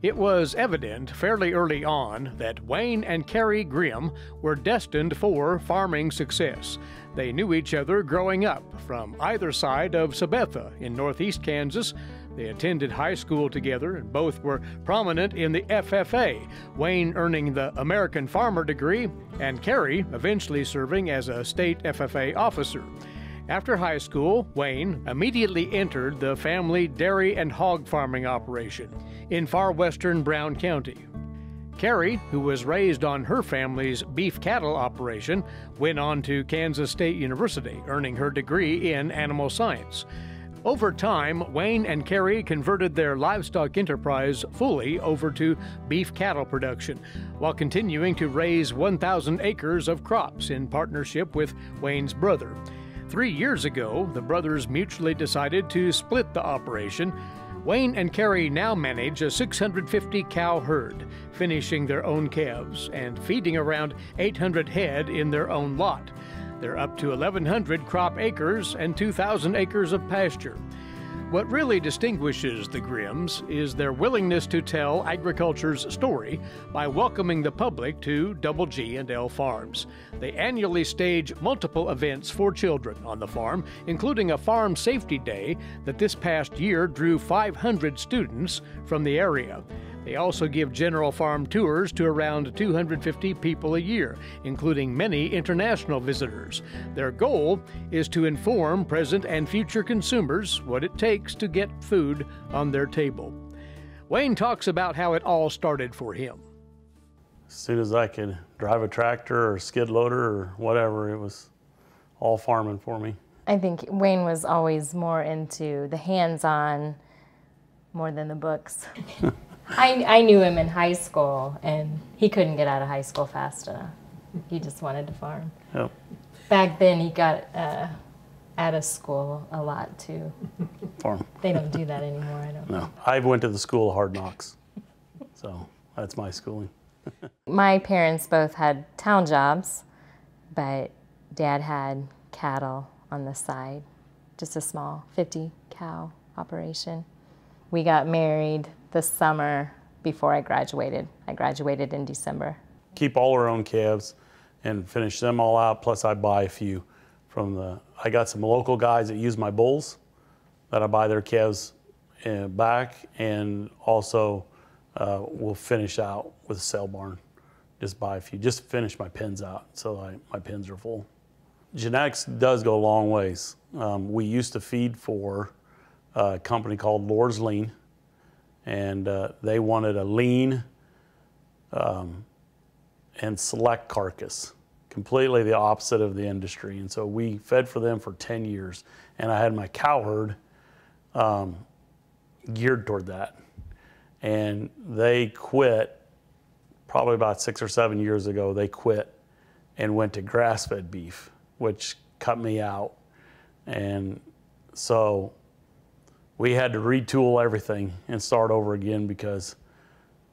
It was evident fairly early on that Wayne and Carrie Grimm were destined for farming success. They knew each other growing up from either side of Sabetha in northeast Kansas. They attended high school together and both were prominent in the FFA, Wayne earning the American Farmer degree and Carrie eventually serving as a state FFA officer. After high school, Wayne immediately entered the family dairy and hog farming operation in far western Brown County. Carrie, who was raised on her family's beef cattle operation, went on to Kansas State University, earning her degree in animal science. Over time, Wayne and Carrie converted their livestock enterprise fully over to beef cattle production, while continuing to raise 1,000 acres of crops in partnership with Wayne's brother. 3 years ago, the brothers mutually decided to split the operation. Wayne and Carrie now manage a 650 cow herd, finishing their own calves and feeding around 800 head in their own lot. They're up to 1,100 crop acres and 2,000 acres of pasture. What really distinguishes the Grimms is their willingness to tell agriculture's story by welcoming the public to Double G&L Farms. They annually stage multiple events for children on the farm, including a Farm Safety Day that this past year drew 500 students from the area. They also give general farm tours to around 250 people a year, including many international visitors. Their goal is to inform present and future consumers what it takes to get food on their table. Wayne talks about how it all started for him. As soon as I could drive a tractor or skid loader or whatever, it was all farming for me. I think Wayne was always more into the hands-on more than the books. I knew him in high school, and he couldn't get out of high school fast enough. He just wanted to farm. Yep. Back then, he got out of school a lot, too. Farm. They don't do that anymore, I don't know. No. I went to the school of hard knocks, so that's my schooling. My parents both had town jobs, but Dad had cattle on the side, just a small 50-cow operation. We got married the summer before I graduated. I graduated in December. Keep all our own calves and finish them all out, plus I buy a few from I got some local guys that use my bulls that I buy their calves back, and also we'll finish out with a sale barn. Just buy a few, just finish my pens out so my pens are full. Genetics does go a long ways. We used to feed for a company called Lord's Lean, and they wanted a lean and select carcass, completely the opposite of the industry. And so we fed for them for 10 years, and I had my cow herd geared toward that. And they quit probably about 6 or 7 years ago. They quit and went to grass-fed beef, which cut me out. And so we had to retool everything and start over again because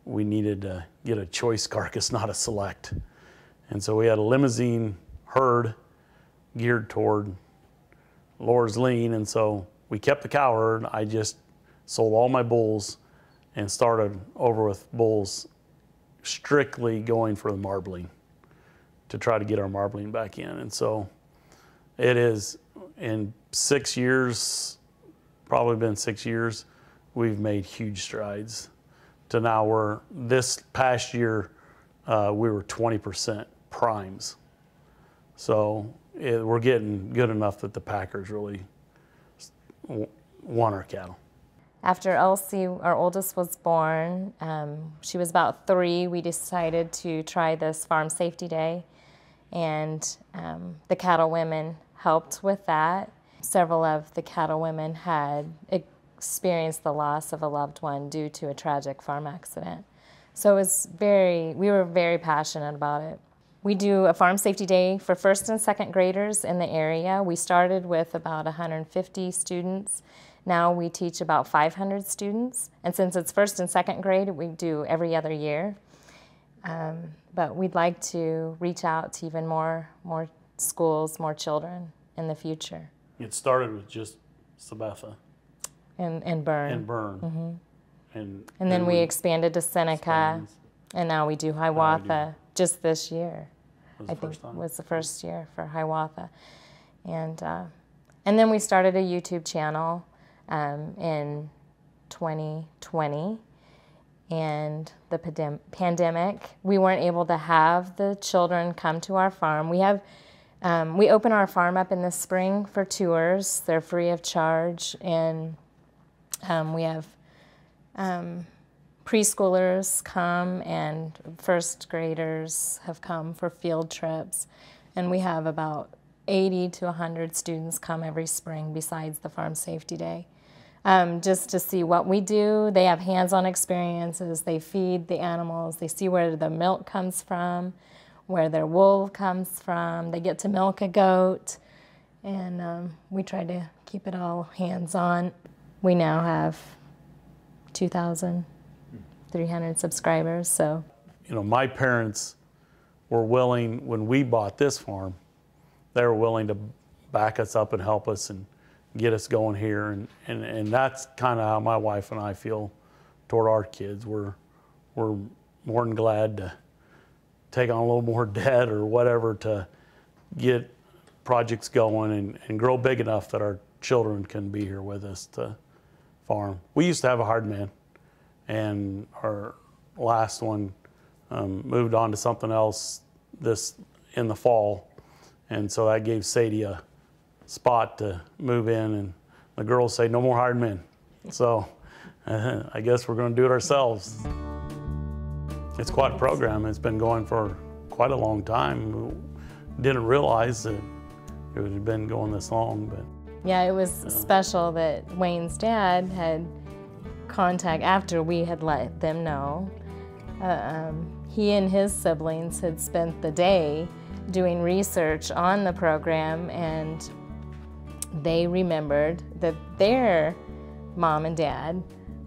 we needed to get a choice carcass, not a select. And so we had a limousine herd geared toward Lord's Lean, and so we kept the cow herd. I just sold all my bulls and started over with bulls, strictly going for the marbling to try to get our marbling back in. And so it is, in 6 years, probably been 6 years, we've made huge strides to now this past year, we were 20% primes. So we're getting good enough that the packers really want our cattle. After Elsie, our oldest, was born, she was about 3, we decided to try this Farm Safety Day, and the cattle women helped with that. Several of the cattle women had experienced the loss of a loved one due to a tragic farm accident. So we were very passionate about it. We do a Farm Safety Day for first and second graders in the area. We started with about 150 students. Now we teach about 500 students. And since it's first and second grade, we do every other year. But we'd like to reach out to even more schools, more children in the future. It started with just Sabetha. And Burn. And Burn. Mm-hmm. And then we expanded to Seneca, Springs. and now we do Hiawatha just this year. Was I the think first time. was the first year for Hiawatha. And then we started a YouTube channel in 2020. And the pandemic, we weren't able to have the children come to our farm. We open our farm up in the spring for tours. They're free of charge. And we have preschoolers come, and first graders have come for field trips. And we have about 80 to 100 students come every spring besides the Farm Safety Day. Just to see what we do. They have hands-on experiences. They feed the animals. They see where the milk comes from, where their wool comes from. They get to milk a goat. And we try to keep it all hands-on. We now have 2,300 subscribers, so. You know, my parents were willing, when we bought this farm, they were willing to back us up and help us and get us going here, and that's kind of how my wife and I feel toward our kids. We're more than glad to take on a little more debt or whatever to get projects going and grow big enough that our children can be here with us to farm. We used to have a hard man, and our last one moved on to something else in the fall, and so that gave Sadie a spot to move in, and the girls say no more hired men. So I guess we're going to do it ourselves. It's quite a program. It's been going for quite a long time. Didn't realize that it had been going this long, but yeah, it was special that Wayne's dad had contact after we had let them know. He and his siblings had spent the day doing research on the program, and they remembered that their mom and dad,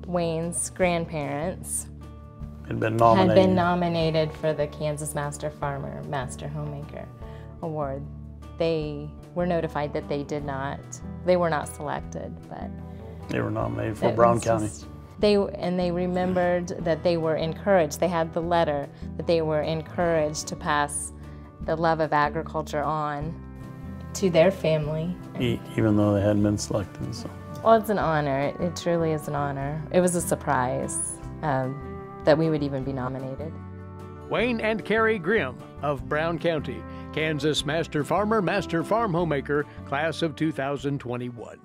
Wayne's grandparents, had been nominated for the Kansas Master Farmer, Master Homemaker Award. They were notified that they were not selected, but they were nominated for Brown County. They remembered that they were encouraged. They had the letter that they were encouraged to pass the love of agriculture on to their family. Even though they hadn't been selected. So. Well, it's an honor. It truly is an honor. It was a surprise that we would even be nominated. Wayne and Carrie Grimm of Brown County, Kansas Master Farmer, Master Farm Homemaker, class of 2021.